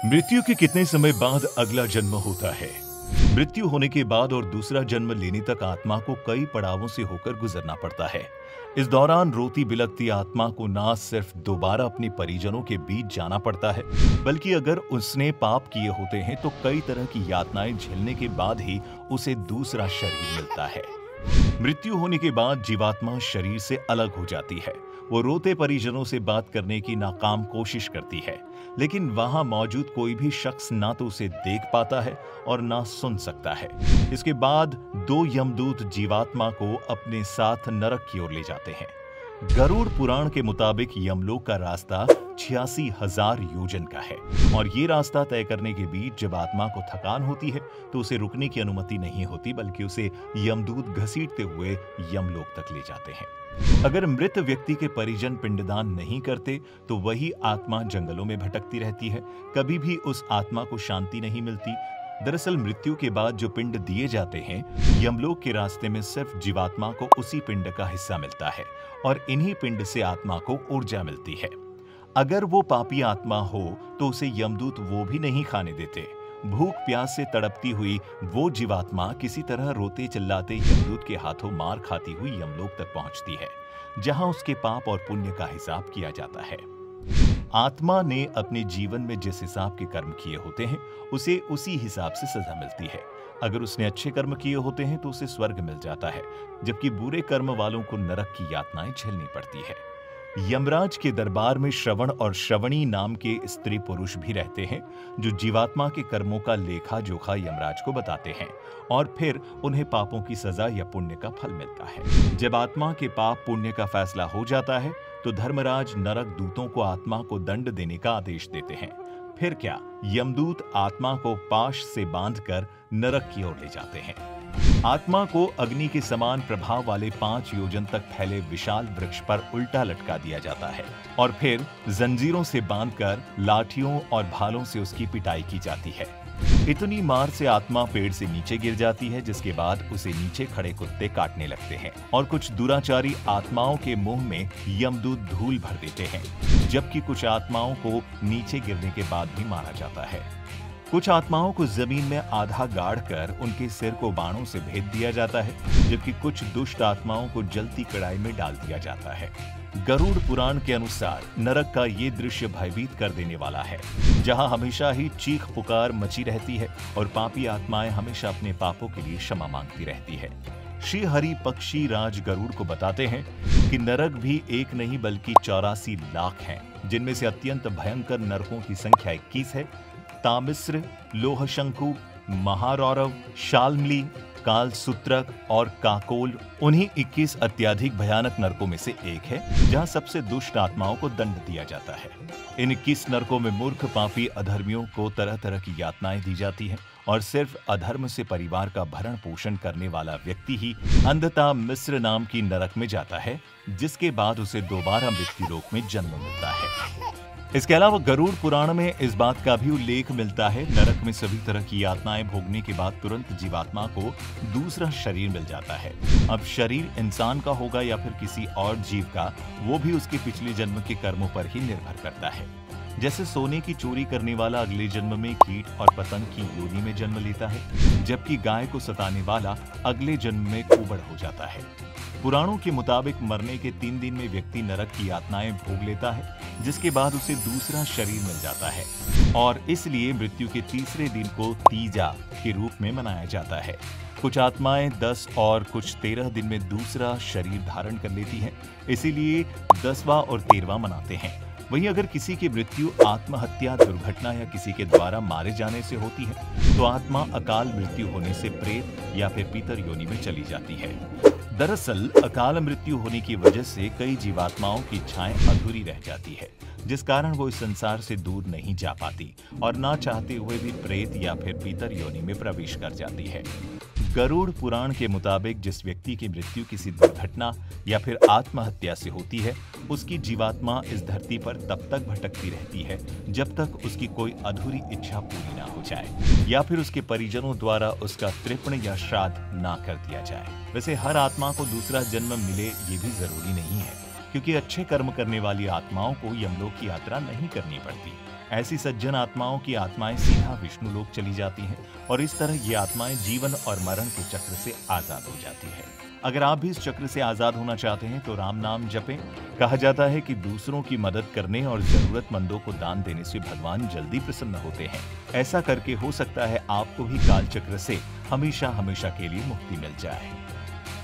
मृत्यु के कितने समय बाद अगला जन्म होता है? मृत्यु होने के बाद और दूसरा जन्म लेने तक आत्मा को कई पड़ावों से होकर गुजरना पड़ता है। इस दौरान रोती बिलखती आत्मा को ना सिर्फ दोबारा अपने परिजनों के बीच जाना पड़ता है, बल्कि अगर उसने पाप किए होते हैं तो कई तरह की यातनाएं झेलने के बाद ही उसे दूसरा शरीर मिलता है। मृत्यु होने के बाद जीवात्मा शरीर से अलग हो जाती है। वो रोते परिजनों से बात करने की नाकाम कोशिश करती है, लेकिन वहां मौजूद कोई भी शख्स ना तो उसे देख पाता है और ना सुन सकता है। इसके बाद दो यमदूत जीवात्मा को अपने साथ नरक की ओर ले जाते हैं। गरुड़ पुराण के मुताबिक यमलोक का रास्ता 86,000 योजन का है और ये रास्ता तय करने के बीच जब आत्मा को थकान होती है तो उसे रुकने की अनुमति नहीं होती, बल्कि उसे यमदूत घसीटते हुए यमलोक तक ले जाते हैं। अगर मृत व्यक्ति के परिजन पिंडदान नहीं करते तो वही आत्मा जंगलों में भटकती रहती है। कभी भी उस आत्मा को शांति नहीं मिलती। दरअसल मृत्यु के बाद जो पिंड दिए जाते हैं, यमलोक के रास्ते में सिर्फ जीवात्मा को उसी पिंड का हिस्सा मिलता है और इन्हीं पिंड से आत्मा को ऊर्जा मिलती है। अगर वो पापी आत्मा हो तो उसे यमदूत वो भी नहीं खाने देते। भूख प्यास से तड़पती हुई वो जीवात्मा किसी तरह रोते चिल्लाते यमदूत के हाथों मार खाती हुई यमलोक तक पहुंचती है, जहां उसके पाप और पुण्य का हिसाब किया जाता है। आत्मा ने अपने जीवन में जिस हिसाब के कर्म किए होते हैं, उसे उसी हिसाब से सजा मिलती है। अगर उसने अच्छे कर्म किए होते हैं तो उसे स्वर्ग मिल जाता है, जबकि बुरे कर्म वालों को नरक की यातनाएं झेलनी पड़ती है। यमराज के दरबार में श्रवण और श्रवणी नाम के स्त्री पुरुष भी रहते हैं, जो जीवात्मा के कर्मों का लेखा जोखा यमराज को बताते हैं और फिर उन्हें पापों की सजा या पुण्य का फल मिलता है। जब आत्मा के पाप पुण्य का फैसला हो जाता है तो धर्मराज नरक दूतों को आत्मा को दंड देने का आदेश देते हैं। फिर क्या, यमदूत आत्मा को पाश से बांधकर नरक की ओर ले जाते हैं। आत्मा को अग्नि के समान प्रभाव वाले 5 योजन तक फैले विशाल वृक्ष पर उल्टा लटका दिया जाता है और फिर जंजीरों से बांधकर लाठियों और भालों से उसकी पिटाई की जाती है। इतनी मार से आत्मा पेड़ से नीचे गिर जाती है, जिसके बाद उसे नीचे खड़े कुत्ते काटने लगते हैं और कुछ दुराचारी आत्माओं के मुंह में यमदूत धूल भर देते हैं, जबकि कुछ आत्माओं को नीचे गिरने के बाद भी मारा जाता है। कुछ आत्माओं को जमीन में आधा गाड़कर उनके सिर को बाणों से भेद दिया जाता है, जबकि कुछ दुष्ट आत्माओं को जलती कढ़ाई में डाल दिया जाता है। गरुड़ पुराण के अनुसार नरक का ये दृश्य भयभीत कर देने वाला है, जहां हमेशा ही चीख पुकार मची रहती है और पापी आत्माएं हमेशा अपने पापों के लिए क्षमा मांगती रहती है। श्री हरि पक्षी राज गरुड़ को बताते हैं कि नरक भी एक नहीं बल्कि 84 लाख हैं, जिनमें से अत्यंत भयंकर नरकों की संख्या 21 है। तामिस्र, लोहशंकु, महारौरव, शाल्मली, कालसूत्रक और काकोल उन्हीं 21 अत्यधिक भयानक नरकों में से एक है, जहां सबसे दुष्ट आत्माओं को दंड दिया जाता है। इन 21 नरकों में मूर्ख पापी अधर्मियों को तरह तरह की यातनाएं दी जाती हैं और सिर्फ अधर्म से परिवार का भरण पोषण करने वाला व्यक्ति ही अंधता मिस्र नाम की नरक में जाता है, जिसके बाद उसे दोबारा मृत्यु लोक में जन्म मिलता है। इसके अलावा गरुड़ पुराण में इस बात का भी उल्लेख मिलता है, नरक में सभी तरह की यातनाएं भोगने के बाद तुरंत जीवात्मा को दूसरा शरीर मिल जाता है। अब शरीर इंसान का होगा या फिर किसी और जीव का, वो भी उसके पिछले जन्म के कर्मों पर ही निर्भर करता है। जैसे सोने की चोरी करने वाला अगले जन्म में कीट और पतंग की योनि में जन्म लेता है, जबकि गाय को सताने वाला अगले जन्म में कुबड़ हो जाता है। पुराणों के मुताबिक मरने के 3 दिन में व्यक्ति नरक की यातनाएं भोग लेता है, जिसके बाद उसे दूसरा शरीर मिल जाता है और इसलिए मृत्यु के तीसरे दिन को तीजा के रूप में मनाया जाता है। कुछ आत्माएं 10 और कुछ 13 दिन में दूसरा शरीर धारण कर लेती हैं, इसीलिए 10वां और 13वां मनाते हैं। वहीं अगर किसी की मृत्यु आत्महत्या, दुर्घटना या किसी के द्वारा मारे जाने से होती है तो आत्मा अकाल मृत्यु होने से प्रेत या फिर पीतर योनि में चली जाती है। दरअसल अकाल मृत्यु होने की वजह से कई जीवात्माओं की इच्छाएं अधूरी रह जाती है, जिस कारण वो इस संसार से दूर नहीं जा पाती और ना चाहते हुए भी प्रेत या फिर पीतर योनि में प्रवेश कर जाती है। गरुड़ पुराण के मुताबिक जिस व्यक्ति की मृत्यु किसी दुर्घटना या फिर आत्महत्या से होती है, उसकी जीवात्मा इस धरती पर तब तक भटकती रहती है जब तक उसकी कोई अधूरी इच्छा पूरी ना हो जाए या फिर उसके परिजनों द्वारा उसका तृपण या श्राद्ध ना कर दिया जाए। वैसे हर आत्मा को दूसरा जन्म मिले ये भी जरूरी नहीं है, क्योंकि अच्छे कर्म करने वाली आत्माओं को यमलोक की यात्रा नहीं करनी पड़ती। ऐसी सज्जन आत्माओं की आत्माएं सीधा विष्णु लोक चली जाती हैं और इस तरह ये आत्माएं जीवन और मरण के चक्र से आजाद हो जाती है। अगर आप भी इस चक्र से आजाद होना चाहते हैं तो राम नाम जपें। कहा जाता है कि दूसरों की मदद करने और जरूरतमंदों को दान देने से भगवान जल्दी प्रसन्न होते हैं। ऐसा करके हो सकता है आपको भी काल चक्र से हमेशा हमेशा के लिए मुक्ति मिल जाए।